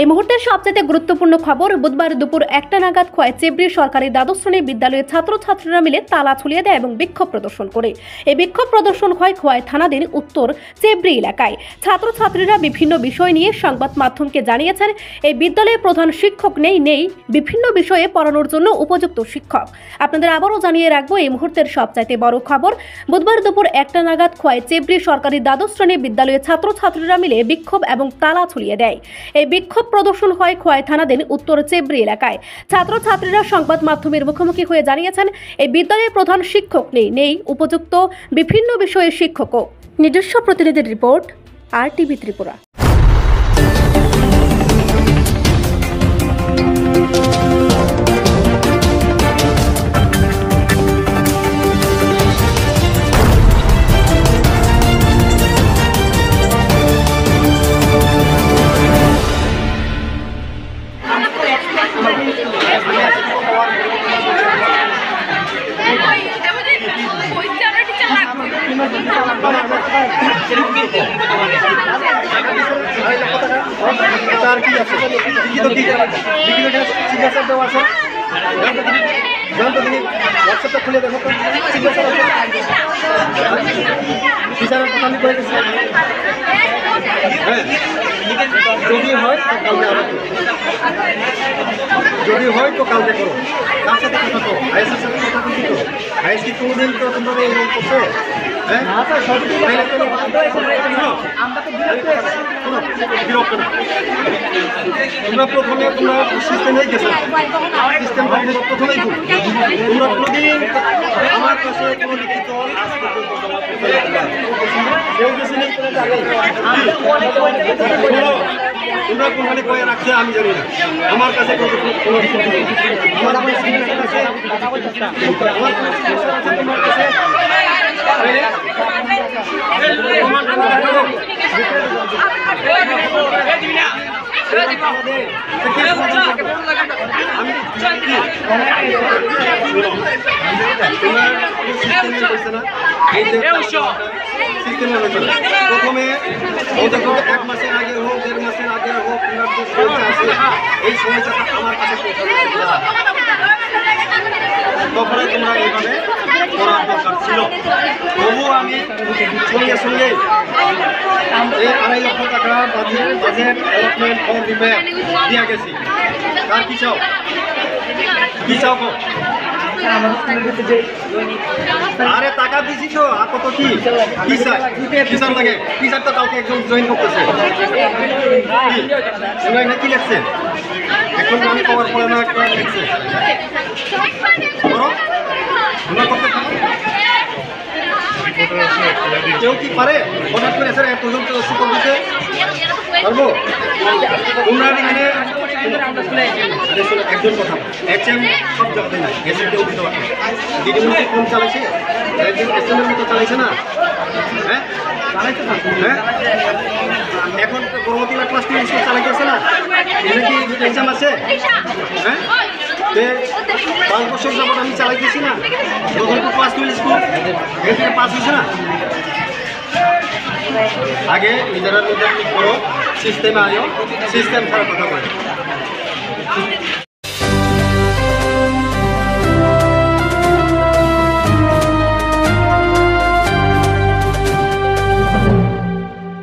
এই মুহূর্তের সবচেয়ে গুরুত্বপূর্ণ খবর, বুধবার দুপুর 1টা নাগাদ খোয়াই চেবড়ি সরকারি দ্বাদশ শ্রেণী বিদ্যালয়ের ছাত্রছাত্রীরা মিলে তালা ঝুলিয়ে দেয় এবং বিক্ষোভ প্রদর্শন করে। এই বিক্ষোভ প্রদর্শন হয় খোয়াই থানাধীন উত্তর চেবড়ি এলাকায়। ছাত্রছাত্রীরা বিভিন্ন বিষয় নিয়ে সংবাদ মাধ্যমকে জানিয়েছেন, এই বিদ্যালয়ে প্রধান শিক্ষক নেই বিভিন্ন বিষয়ে পড়ানোর জন্য উপযুক্ত শিক্ষক। আপনাদের আবারও জানিয়ে রাখবো, এই মুহূর্তের সবচাইতে বড় খবর, বুধবার দুপুর 1টা নাগাদ খোয়াই চেবড়ি সরকারি দ্বাদশ শ্রেণী বিদ্যালয়ের ছাত্রছাত্রীরা মিলে বিক্ষোভ এবং তালা ঝুলিয়ে দেয়। এই বিক্ষোভ প্রদর্শন হয় খোয়াই থানাধীন উত্তর চেবড়ি এলাকায়। ছাত্রছাত্রীরা সংবাদ মাধ্যমের মুখোমুখি হয়ে জানিয়েছেন, এই বিদ্যালয়ের প্রধান শিক্ষক নেই উপযুক্ত বিভিন্ন বিষয়ে শিক্ষকও। নিজস্ব প্রতিনিধির রিপোর্ট, RTV ত্রিপুরা। খুলে দেখো যদি হয় তো কালকে করো, তার সাথে কথা করো, আইএসের সাথে কথা বলছি। তো আইএস কি কোনোদিন তো তোমরা এরকম করছো? তোমরা প্রথমে তোমরা সিস্টেম হয়ে গেছো, সিস্টেম প্রথমেই তোমরা কোনোদিন আমার কাছে কোনো লিখিত তোমরা কোনখানে কয়ে রাখছে আমি জানি না। আমার কাছে প্রথমে এক মাসের আগে হোক, 1.5 মাসের আগে হোক, এই সময়টা আমার কাছে তখন তোমরা এইভাবে করার দরকার ছিল। তবু আমি সঙ্গে এই 2.5 লক্ষ টাকা বাজেট ডেভেলপমেন্ট ফর রিপেয়ার দিয়া গেছি। তার কি চাও? কি চাও? আরে টাকা দিছি তো, আর কত কি চাই? টিচার লাগে, টিচার তো কাউকে একজন জয়েন করতেছে। কি লাগছে এখন? আমি কভার করে না লিখছে কেউ কি পারে হঠাৎ করে স্যার এতজন সুপার দিতে পারবো? তোমরা এখানে একজন কথা HM সব জায়গাতে নাই, HM কেউ দিতে পারবে। দিদিমণি ফোন চালাইছে, SM এর মতো চালাইছে না? হ্যাঁ চালাইছে না? হ্যাঁ এখন গর্ভবতীরা ক্লাস 2 স্কুল চালাইতেছে না? এখানে কি এক্সাম আছে? হ্যাঁ 5 বছর যাবত আমি চালাইতেছি না? যখন ক্লাস 2 স্কুল এখানে পাস হয়েছে না? আগে নিজেরা করো, সিস্টেমে আয়ো, সিস্টেম ছাড়া কথা বলে।